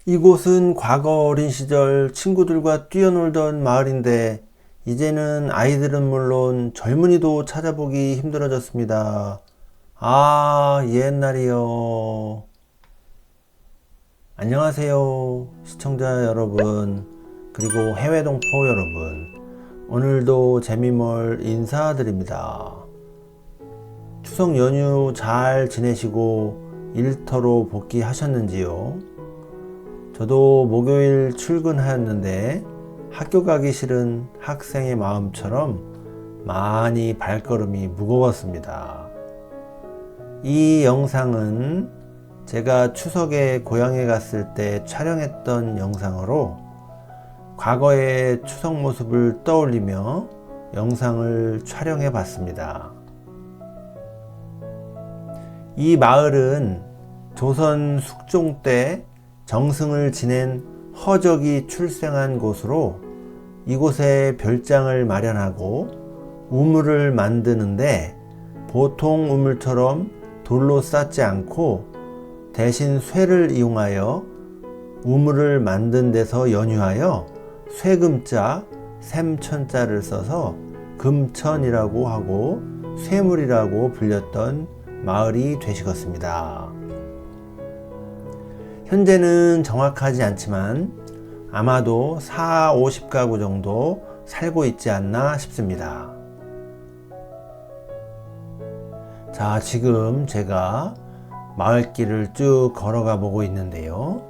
이곳은 과거 어린 시절 친구들과 뛰어놀던 마을인데 이제는 아이들은 물론 젊은이도 찾아보기 힘들어졌습니다. 아, 옛날이요. 안녕하세요. 시청자 여러분, 그리고 해외 동포 여러분. 오늘도 재미멀 인사드립니다. 추석 연휴 잘 지내시고 일터로 복귀하셨는지요? 저도 목요일 출근하였는데 학교 가기 싫은 학생의 마음처럼 많이 발걸음이 무거웠습니다. 이 영상은 제가 추석에 고향에 갔을 때 촬영했던 영상으로 과거의 추석 모습을 떠올리며 영상을 촬영해 봤습니다. 이 마을은 조선 숙종 때 정승을 지낸 허적이 출생한 곳으로 이곳에 별장을 마련하고 우물을 만드는데 보통 우물처럼 돌로 쌓지 않고 대신 쇠를 이용하여 우물을 만든 데서 연유하여 쇠금자, 샘천자를 써서 금천이라고 하고 쇠물이라고 불렸던 마을이 되시겠습니다. 현재는 정확하지 않지만 아마도 4, 50가구 정도 살고 있지 않나 싶습니다. 자, 지금 제가 마을길을 쭉 걸어가 보고 있는데요.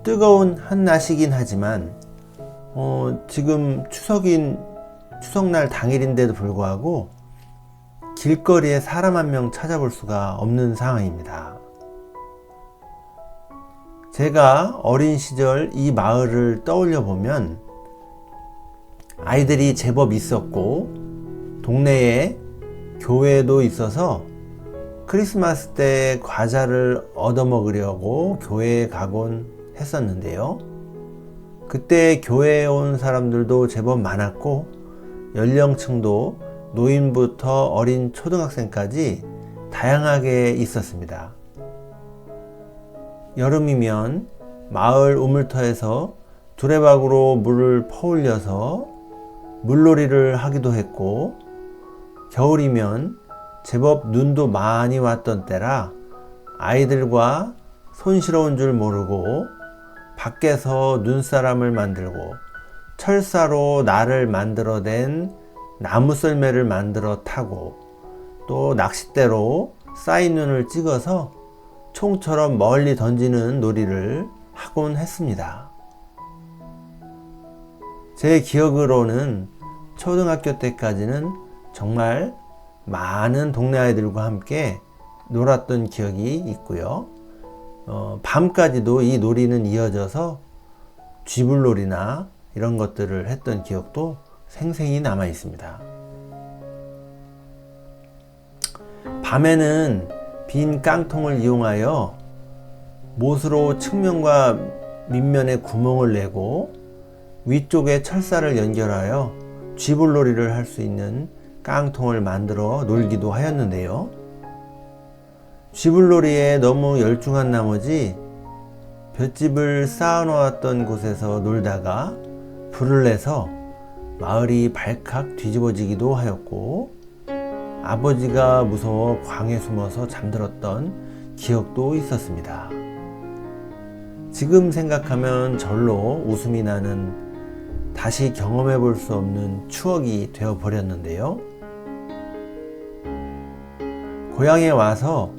뜨거운 한낮이긴 하지만 지금 추석날 당일인데도 불구하고 길거리에 사람 한 명 찾아볼 수가 없는 상황입니다. 제가 어린 시절 이 마을을 떠올려 보면 아이들이 제법 있었고 동네에 교회도 있어서 크리스마스 때 과자를 얻어 먹으려고 교회에 가곤 했었는데요. 그때 교회에 온 사람들도 제법 많았고 연령층도 노인부터 어린 초등학생까지 다양하게 있었습니다. 여름이면 마을 우물터에서 두레박으로 물을 퍼올려서 물놀이를 하기도 했고, 겨울이면 제법 눈도 많이 왔던 때라 아이들과 손시러운 줄 모르고 밖에서 눈사람을 만들고 철사로 날을 만들어낸 나무 썰매를 만들어 타고 또 낚싯대로 쌓인 눈을 찍어서 총처럼 멀리 던지는 놀이를 하곤 했습니다. 제 기억으로는 초등학교 때까지는 정말 많은 동네 아이들과 함께 놀았던 기억이 있고요. 밤까지도 이 놀이는 이어져서 쥐불놀이나 이런 것들을 했던 기억도 생생히 남아 있습니다. 밤에는 빈 깡통을 이용하여 못으로 측면과 밑면에 구멍을 내고 위쪽에 철사를 연결하여 쥐불놀이를 할 수 있는 깡통을 만들어 놀기도 하였는데요. 쥐불놀이에 너무 열중한 나머지 볏짚을 쌓아 놓았던 곳에서 놀다가 불을 내서 마을이 발칵 뒤집어지기도 하였고, 아버지가 무서워 광에 숨어서 잠들었던 기억도 있었습니다. 지금 생각하면 절로 웃음이 나는 다시 경험해 볼 수 없는 추억이 되어 버렸는데요. 고향에 와서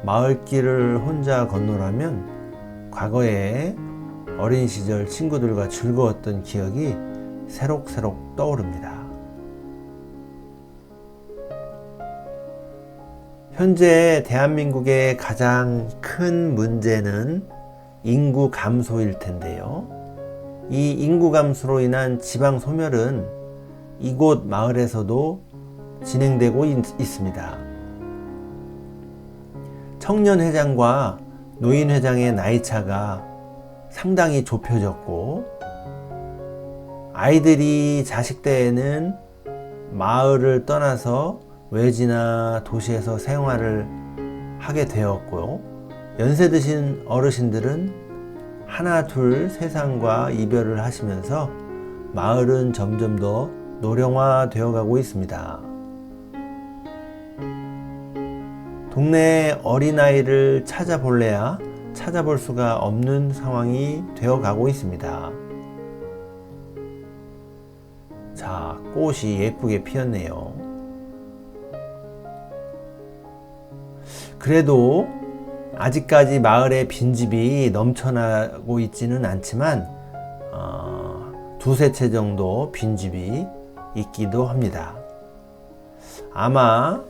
마을길을 혼자 건너라면 과거에 어린 시절 친구들과 즐거웠던 기억이 새록새록 떠오릅니다. 현재 대한민국의 가장 큰 문제는 인구 감소일 텐데요. 이 인구 감소로 인한 지방 소멸은 이곳 마을에서도 진행되고 있습니다. 청년회장과 노인회장의 나이차가 상당히 좁혀졌고, 아이들이 자식 때에는 마을을 떠나서 외지나 도시에서 생활을 하게 되었고요. 연세 드신 어르신들은 하나 둘 세상과 이별을 하시면서 마을은 점점 더 노령화되어 가고 있습니다. 동네 어린아이를 찾아볼래야 찾아볼 수가 없는 상황이 되어 가고 있습니다. 자, 꽃이 예쁘게 피었네요. 그래도 아직까지 마을에 빈집이 넘쳐나고 있지는 않지만 두세 채 정도 빈집이 있기도 합니다. 아마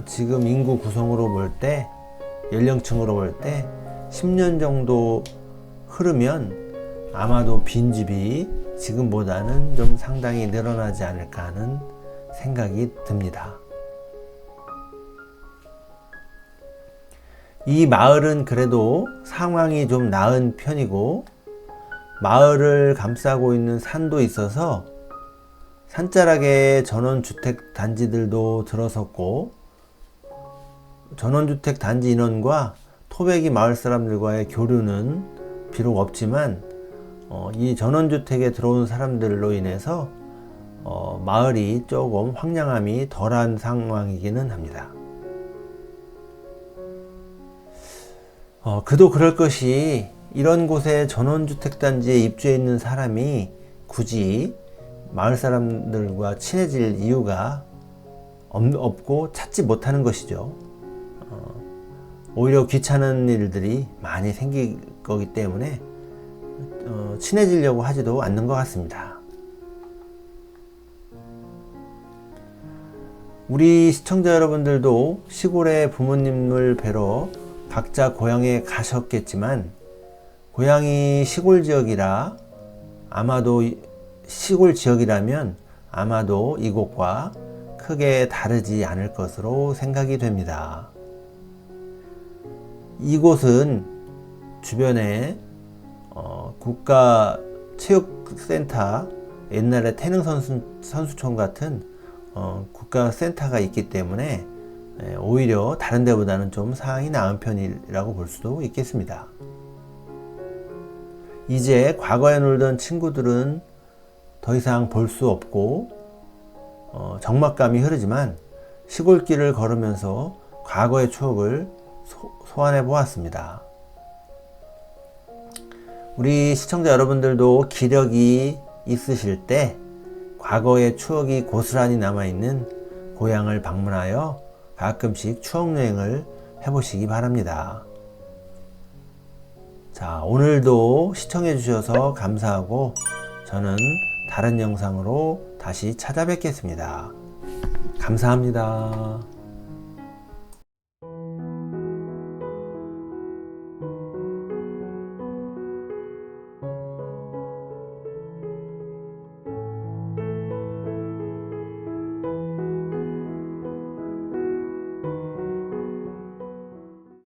지금 인구 구성으로 볼 때, 연령층으로 볼 때 10년 정도 흐르면 아마도 빈집이 지금보다는 좀 상당히 늘어나지 않을까 하는 생각이 듭니다. 이 마을은 그래도 상황이 좀 나은 편이고 마을을 감싸고 있는 산도 있어서 산자락에 전원주택 단지들도 들어섰고 전원주택 단지 인원과 토백이 마을 사람들과의 교류는 비록 없지만 이 전원주택에 들어온 사람들로 인해서 마을이 조금 황량함이 덜한 상황이기는 합니다. 그도 그럴 것이 이런 곳에 전원주택 단지에 입주해 있는 사람이 굳이 마을 사람들과 친해질 이유가 없고 찾지 못하는 것이죠. 오히려 귀찮은 일들이 많이 생길 거기 때문에 친해지려고 하지도 않는 것 같습니다. 우리 시청자 여러분들도 시골에 부모님을 뵈러 각자 고향에 가셨겠지만 고향이 시골 지역이라면 아마도 이곳과 크게 다르지 않을 것으로 생각이 됩니다. 이곳은 주변에 국가체육센터, 옛날에 태능선수촌 같은 국가센터가 있기 때문에 오히려 다른 데보다는 좀 상황이 나은 편이라고 볼 수도 있겠습니다. 이제 과거에 놀던 친구들은 더 이상 볼 수 없고 적막감이 흐르지만 시골길을 걸으면서 과거의 추억을 소환해 보았습니다. 우리 시청자 여러분들도 기력이 있으실 때 과거의 추억이 고스란히 남아있는 고향을 방문하여 가끔씩 추억여행을 해보시기 바랍니다. 자, 오늘도 시청해 주셔서 감사하고 저는 다른 영상으로 다시 찾아뵙겠습니다. 감사합니다.